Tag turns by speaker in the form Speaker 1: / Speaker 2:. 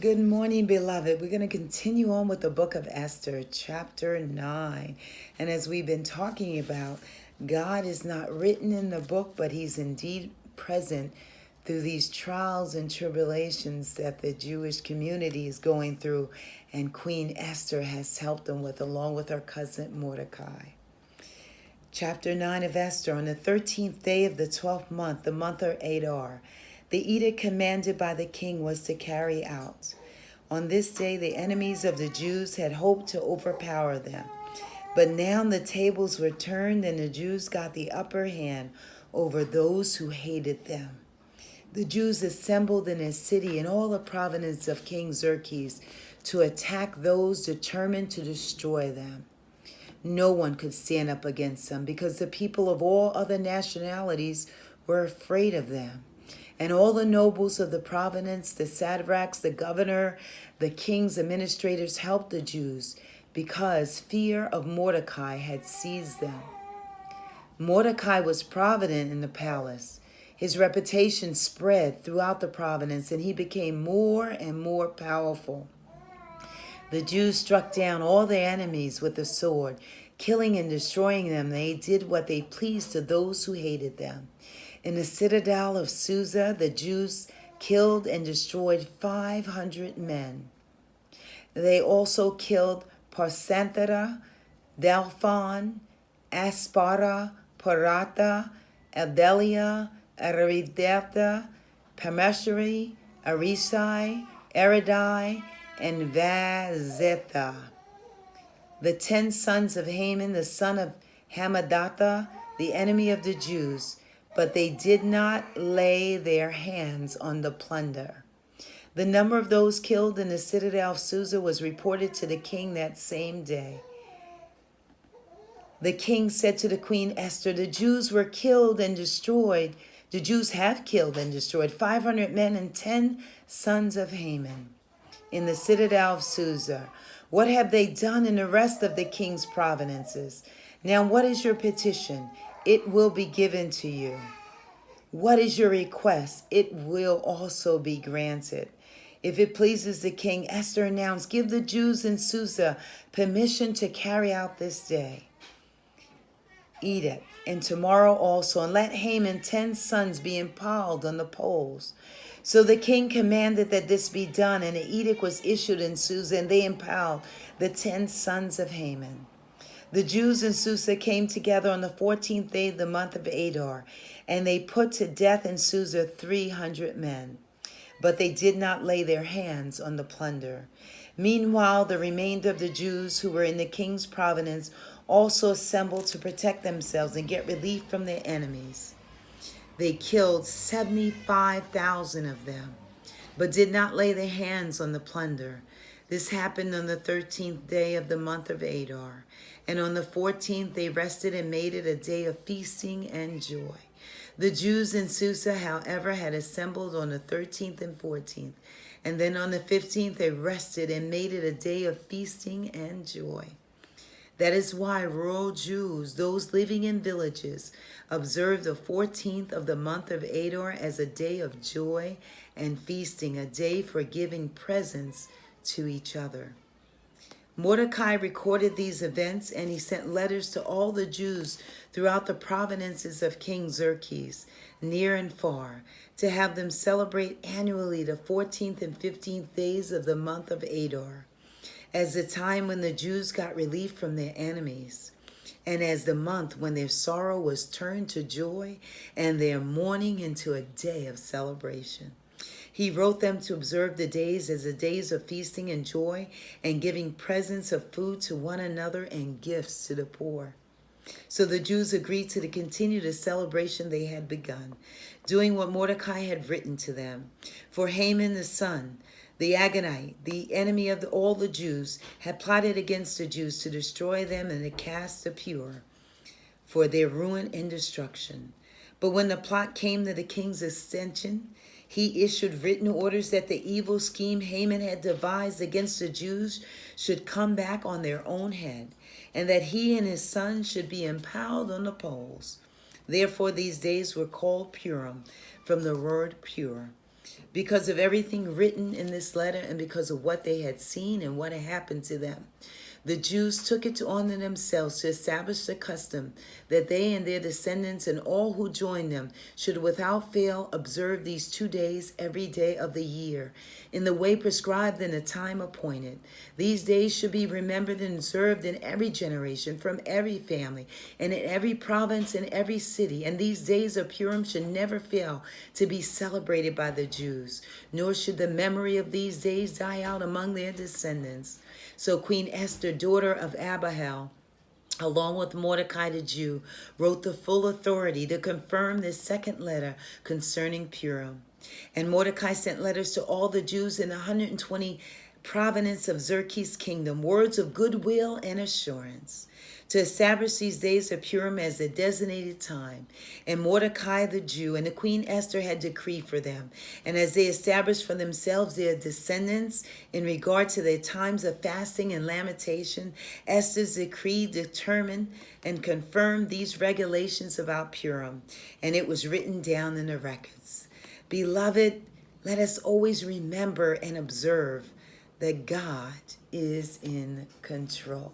Speaker 1: Good morning, beloved. We're going to continue on with the book of Esther, chapter 9. And as we've been talking about, God is not written in the book, but he's indeed present through these trials and tribulations that the Jewish community is going through. And Queen Esther has helped them with, along with her cousin Mordecai. Chapter 9 of Esther. On the 13th day of the 12th month, the month of Adar, the edict commanded by the king was to carry out. On this day, the enemies of the Jews had hoped to overpower them. But now the tables were turned and the Jews got the upper hand over those who hated them. The Jews assembled in a city in all the province of King Xerxes to attack those determined to destroy them. No one could stand up against them because the people of all other nationalities were afraid of them. And all the nobles of the province, the satraps, the governor, the king's administrators helped the Jews because fear of Mordecai had seized them. Mordecai was prominent in the palace. His reputation spread throughout the province and he became more and more powerful. The Jews struck down all their enemies with the sword, killing and destroying them. They did what they pleased to those who hated them. In the citadel of Susa, the Jews killed and destroyed 500 men. They also killed Parsanthera, Delphon, Aspara, Parata, Adelia, Aridetha, Parmesheri, Arisai, Eridai, and Vazetha. The 10 sons of Haman, the son of Hamadatha, the enemy of the Jews, but they did not lay their hands on the plunder. The number of those killed in the citadel of Susa was reported to the king that same day. The king said to the queen Esther, the Jews were killed and destroyed. The Jews have killed and destroyed 500 men and 10 sons of Haman in the citadel of Susa. What have they done in the rest of the king's provinces? Now what is your petition? It will be given to you. What is your request? It will also be granted. If it pleases the king, Esther announced, give the Jews in Susa permission to carry out this day. Eat it, and tomorrow also, and let Haman 10 sons be impaled on the poles. So the king commanded that this be done, and an edict was issued in Susa, and they impaled the 10 sons of Haman. The Jews in Susa came together on the 14th day of the month of Adar, and they put to death in Susa 300 men. But they did not lay their hands on the plunder. Meanwhile, the remainder of the Jews who were in the king's province also assembled to protect themselves and get relief from their enemies. They killed 75,000 of them, but did not lay their hands on the plunder. This happened on the 13th day of the month of Adar. And on the 14th they rested and made it a day of feasting and joy. The Jews in Susa, however, had assembled on the 13th and 14th. And then on the 15th they rested and made it a day of feasting and joy. That is why rural Jews, those living in villages, observe the 14th of the month of Adar as a day of joy and feasting, a day for giving presents to each other. Mordecai recorded these events, and he sent letters to all the Jews throughout the provinces of King Xerxes, near and far, to have them celebrate annually the 14th and 15th days of the month of Adar, as the time when the Jews got relief from their enemies, and as the month when their sorrow was turned to joy and their mourning into a day of celebration. He wrote them to observe the days as the days of feasting and joy and giving presents of food to one another and gifts to the poor. So the Jews agreed to continue the celebration they had begun, doing what Mordecai had written to them. For Haman the son, the Agagite, the enemy of all the Jews, had plotted against the Jews to destroy them and to cast the pure for their ruin and destruction. But when the plot came to the king's attention, he issued written orders that the evil scheme Haman had devised against the Jews should come back on their own head, and that he and his sons should be impaled on the poles. Therefore these days were called Purim, from the word pure. Because of everything written in this letter and because of what they had seen and what had happened to them, the Jews took it on themselves to establish the custom that they and their descendants and all who join them should without fail observe these 2 days every day of the year in the way prescribed in the time appointed. These days should be remembered and observed in every generation, from every family, and in every province and every city. And these days of Purim should never fail to be celebrated by the Jews, nor should the memory of these days die out among their descendants. So Queen Esther, daughter of Abihail, along with Mordecai the Jew, wrote the full authority to confirm this second letter concerning Purim. And Mordecai sent letters to all the Jews in the 120 province of Xerxes' kingdom, words of goodwill and assurance, to establish these days of Purim as a designated time. And Mordecai the Jew and the Queen Esther had decreed for them. And as they established for themselves their descendants in regard to their times of fasting and lamentation, Esther's decree determined and confirmed these regulations about Purim. And it was written down in the records. Beloved, let us always remember and observe that God is in control.